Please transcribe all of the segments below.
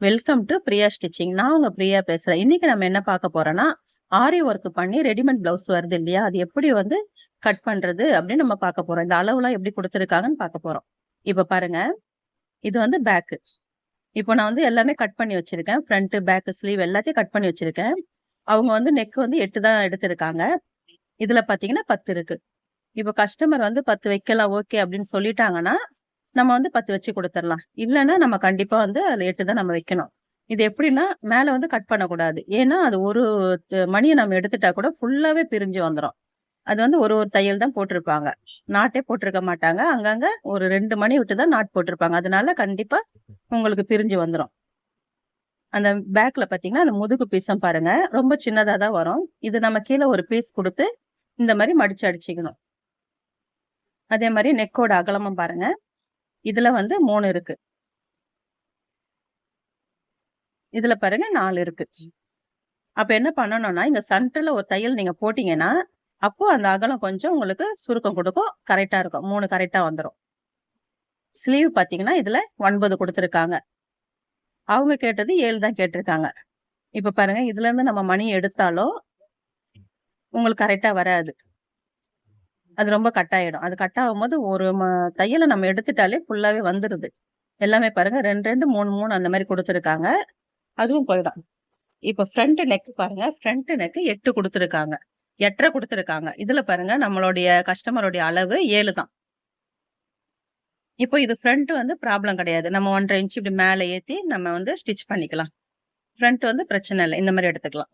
Welcome to Priya stitching. நான் உங்க பிரியா பேசுறேன். இன்னைக்கு நம்ம என்ன பார்க்க போறோம்னா, ஆரி ஒர்க் பண்ணி ரெடிமேட் பிளவுஸ் வருது இல்லையா, அது எப்படி வந்து கட் பண்றது அப்படின்னு நம்ம பார்க்க போறோம். இந்த அளவுலாம் எப்படி கொடுத்துருக்காங்கன்னு பார்க்க போறோம். இப்ப பாருங்க, இது வந்து பேக்கு. இப்போ நான் வந்து எல்லாமே கட் பண்ணி வச்சிருக்கேன். ஃப்ரண்ட், பேக், ஸ்லீவ் எல்லாத்தையும் கட் பண்ணி வச்சிருக்கேன். அவங்க வந்து நெக் வந்து 8 தான் எடுத்திருக்காங்க. இதுல பாத்தீங்கன்னா 10 இருக்கு. இப்போ கஸ்டமர் வந்து 10 வைக்கலாம் ஓகே அப்படின்னு சொல்லிட்டாங்கன்னா, நம்ம வந்து 10 வச்சு கொடுத்துடலாம். இல்லைன்னா நம்ம கண்டிப்பா வந்து அதுல 8 தான் நம்ம வைக்கணும். இது எப்படின்னா, மேல வந்து கட் பண்ணக்கூடாது. ஏன்னா அது ஒரு மணியை நம்ம எடுத்துட்டா கூட ஃபுல்லாவே பிரிஞ்சு வந்துடும். அது வந்து ஒரு ஒரு தையல் தான் போட்டிருப்பாங்க, நாட்டே போட்டிருக்க மாட்டாங்க. அங்கங்க ஒரு 2 மணி விட்டு தான் நாட் போட்டிருப்பாங்க. அதனால கண்டிப்பா உங்களுக்கு பிரிஞ்சு வந்துடும். அந்த பேக்ல பாத்தீங்கன்னா அந்த முதுகு பீஸும் பாருங்க, ரொம்ப சின்னதா தான் வரும். இது நம்ம கீழே ஒரு பீஸ் கொடுத்து இந்த மாதிரி மடிச்சு அடிச்சுக்கணும். அதே மாதிரி நெக்கோட அகலமும் பாருங்க, இதுல வந்து 3 இருக்கு, இதுல பாருங்க 4 இருக்கு. அப்ப என்ன பண்ணணும்னா, இங்க சென்டர்ல ஒரு தையல் நீங்க போட்டீங்கன்னா, அப்போ அந்த அகலம் கொஞ்சம் உங்களுக்கு சுருக்கம் கொடுக்கும், கரெக்டா இருக்கும். 3 கரெக்டா வந்துடும். ஸ்லீவ் பாத்தீங்கன்னா இதுல 9 கொடுத்துருக்காங்க. அவங்க கேட்டது 7 தான் கேட்டிருக்காங்க. இப்ப பாருங்க, இதுல இருந்து நம்ம மணி எடுத்தாலும் உங்களுக்கு கரெக்டா வராது. அது ரொம்ப கட் ஆயிடும். அது கட் ஆகும் போது ஒரு தையலை நம்ம எடுத்துட்டாலே ஃபுல்லாவே வந்துருது. எல்லாமே பாருங்க 2 2 3 3 அந்த மாதிரி கொடுத்துருக்காங்க. அதுவும் போயிடும். இப்ப ஃப்ரண்ட் நெக் பாருங்க, ஃப்ரண்ட் நெக் 8 கொடுத்துருக்காங்க, 8.5 கொடுத்துருக்காங்க. இதுல பாருங்க நம்மளுடைய கஸ்டமருடைய அளவு 7 தான். இப்போ இது ஃப்ரண்ட் வந்து ப்ராப்ளம் கிடையாது. நம்ம 1.5 இன்ச் இப்படி மேல ஏத்தி நம்ம வந்து ஸ்டிச் பண்ணிக்கலாம். ஃப்ரண்ட் வந்து பிரச்சனை இல்லை, இந்த மாதிரி எடுத்துக்கலாம்.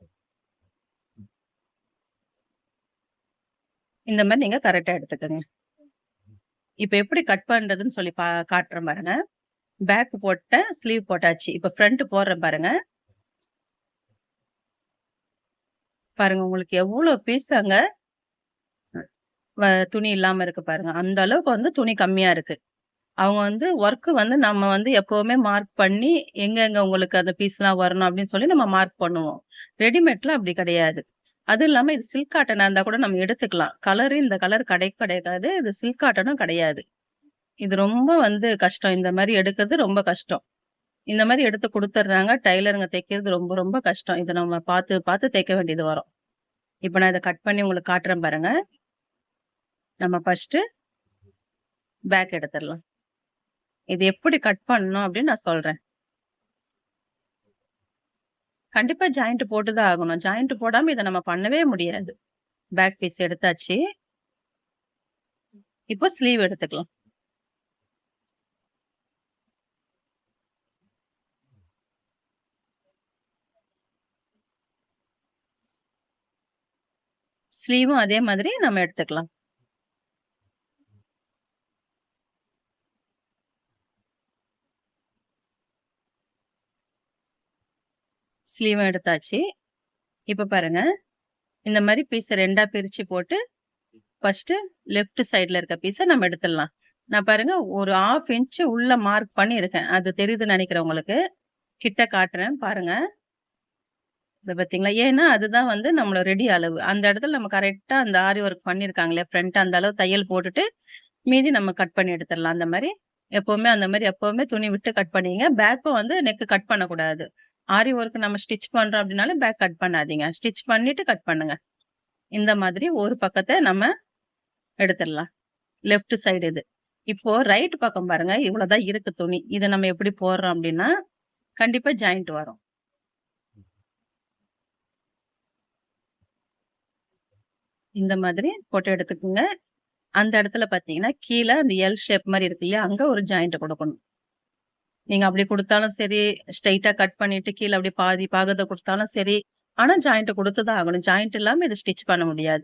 இந்த மாதிரி நீங்க கரெக்டா எடுத்துக்கோங்க. இப்ப எப்படி கட் பண்றதுன்னு சொல்லி காட்டுறேன் பாருங்க. பேக் போட்டேன், ஸ்லீவ் போட்டாச்சு. இப்ப ஃப்ரண்ட் போடுறேன் பாருங்க. பாருங்க உங்களுக்கு எவ்வளவு பீஸ் அங்க துணி இல்லாம இருக்கு பாருங்க. அந்த அளவுக்கு வந்து துணி கம்மியா இருக்கு. அவங்க வந்து ஒர்க் வந்து நம்ம வந்து எப்பவுமே மார்க் பண்ணி எங்க உங்களுக்கு அந்த பீஸ்லாம் வரணும் அப்படின்னு சொல்லி நம்ம மார்க் பண்ணுவோம். ரெடிமேட்ல அப்படி கிடையாது. அது இல்லாம இது சில்க் காட்டனா இருந்தா கூட நம்ம எடுத்துக்கலாம். கலரு இந்த கலர் கிடைக்காது. இது சில்க் காட்டனும் கிடையாது. இது ரொம்ப வந்து கஷ்டம். இந்த மாதிரி எடுக்கிறது ரொம்ப கஷ்டம். இந்த மாதிரி எடுத்து கொடுத்துட்றாங்க. டைலருங்க தைக்கிறது ரொம்ப ரொம்ப கஷ்டம். இதை நம்ம பார்த்து பார்த்து தைக்க வேண்டியது வரும். இப்ப நான் இதை கட் பண்ணி உங்களுக்கு காட்டுறேன் பாருங்க. நம்ம ஃபர்ஸ்ட் பேக் எடுத்துடலாம். இது எப்படி கட் பண்ணணும் அப்படின்னு நான் சொல்றேன். கண்டிப்பா ஜாயிண்ட் போட்டுதான் ஆகணும். ஜாயிண்ட் போடாம இதை நம்ம பண்ணவே முடியாது. பேக் பீஸ் எடுத்தாச்சு. இப்போ ஸ்லீவ் எடுத்துக்கலாம். ஸ்லீவும் அதே மாதிரி நம்ம எடுத்துக்கலாம். ஸ்லீவும் எடுத்தாச்சு. இப்ப பாருங்க, இந்த மாதிரி பீஸ் 2ஆ பிரிச்சு போட்டு ஃபர்ஸ்ட் லெஃப்ட் சைடுல இருக்க பீஸை நம்ம எடுத்துடலாம். நான் பாருங்க ஒரு 1/2 இன்ச் உள்ள மார்க் பண்ணி இருக்கேன். அது தெரியுதுன்னு நினைக்கிறேன் உங்களுக்கு. கிட்ட காட்டுறேன் பாருங்க. இதை பாத்தீங்களா? ஏன்னா அதுதான் வந்து நம்மளோட ரெடி அளவு. அந்த இடத்துல நம்ம கரெக்டா அந்த ஆரி ஒர்க் பண்ணிருக்காங்களே ஃப்ரண்ட், அந்த அளவு தையல் போட்டுட்டு மீதி நம்ம கட் பண்ணி எடுத்துடலாம். அந்த மாதிரி எப்பவுமே துணி விட்டு கட் பண்ணிங்க. பேக்கும் வந்து நெக் கட் பண்ணக்கூடாது. ஆரி ஒர்க் நம்ம ஸ்டிச் பண்றோம் அப்படின்னாலும் பேக் கட் பண்ணாதீங்க. ஸ்டிச் பண்ணிட்டு கட் பண்ணுங்க. இந்த மாதிரி ஒரு பக்கத்தை நம்ம எடுத்துடலாம். லெஃப்ட் சைடு இது. இப்போ ரைட் பக்கம் பாருங்க, இவ்வளவுதான் இருக்கு துணி. இதை நம்ம எப்படி போடுறோம் அப்படின்னா, கண்டிப்பா ஜாயிண்ட் வரும். இந்த மாதிரி போட்டு எடுத்துக்கோங்க. அந்த இடத்துல பாத்தீங்கன்னா கீழே அந்த எல் ஷேப் மாதிரி இருக்கு இல்லையா, அங்க ஒரு ஜாயிண்ட் கொடுக்கணும். நீங்க அப்படி கொடுத்தாலும் சரி, ஸ்ட்ரைட்டா கட் பண்ணிட்டு கீழே அப்படி பாதி பாகத்தை கொடுத்தாலும் சரி, ஆனா ஜாயிண்ட் கொடுத்துதான் ஆகணும். ஜாயிண்ட் இல்லாம இதை ஸ்டிச் பண்ண முடியாது.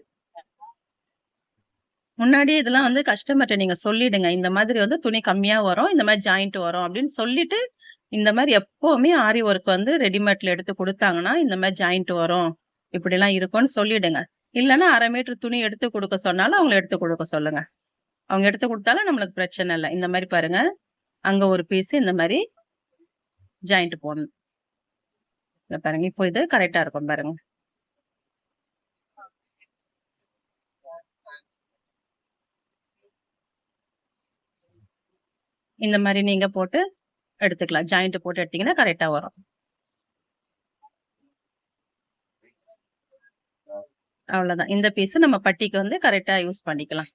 முன்னாடியே இதெல்லாம் வந்து கஸ்டமர்ட்ட நீங்க சொல்லிடுங்க. இந்த மாதிரி வந்து துணி கம்மியா வரும், இந்த மாதிரி ஜாயிண்ட் வரும் அப்படின்னு சொல்லிட்டு, இந்த மாதிரி எப்பவுமே ஆரி ஒர்க் வந்து ரெடிமேட்ல எடுத்து கொடுத்தாங்கன்னா, இந்த மாதிரி ஜாயிண்ட் வரும், இப்படி எல்லாம் இருக்கும்னு சொல்லிடுங்க. இல்லைன்னா 1/2 மீட்டர் துணி எடுத்து கொடுக்க சொன்னாலும் அவங்களை எடுத்து கொடுக்க சொல்லுங்க. அவங்க எடுத்து கொடுத்தாலும் நம்மளுக்கு பிரச்சனை இல்லை. இந்த மாதிரி பாருங்க, அங்க ஒரு பீஸ் இந்த மாதிரி ஜாயிண்ட் போடணும். பாருங்க, இப்போ இது கரெக்டா இருக்கும் பாருங்க. இந்த மாதிரி நீங்க போட்டு எடுத்துக்கலாம். ஜாயிண்ட் போட்டு எடுத்தீங்கன்னா கரெக்ட்டா வரும். அவ்வளவுதான். இந்த பீஸ் நம்ம பட்டிக்கு வந்து கரெக்ட்டா யூஸ் பண்ணிக்கலாம்.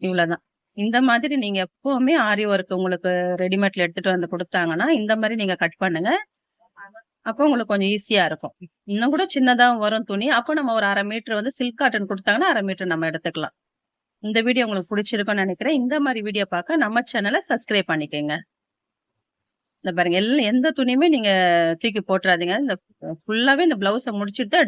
இவ்வளவுதான். இந்த மாதிரி நீங்க எப்பவுமே ஆரி ஒர்க் உங்களுக்கு ரெடிமேட்ல எடுத்துட்டு வந்து குடுத்தாங்கன்னா, இந்த மாரி நீங்க கட் பண்ணுங்க. அப்போ உங்களுக்கு கொஞ்சம் ஈஸியா இருக்கும். இன்னும் கூட சின்னதா வரும் துணி. அப்போ நம்ம ஒரு 1/2 மீட்டர் வந்து சில்க் காட்டன் குடுத்தாங்கன்னா, 1/2 மீட்டர் நம்ம எடுத்துக்கலாம். இந்த வீடியோ உங்களுக்கு புடிச்சிருக்கும்னு நெனைக்கிறேன். இந்த மாரி வீடியோ பார்க்க நம்ம சேனல சப்ஸ்கிரைப் பண்ணிக்கங்க. இந்த பாருங்க எந்த துணியுமே நீங்க தூக்கி போட்டுறாதீங்க. இந்த ஃபுல்லாவே இந்த ப்ளவுஸ முடிச்சுட்டு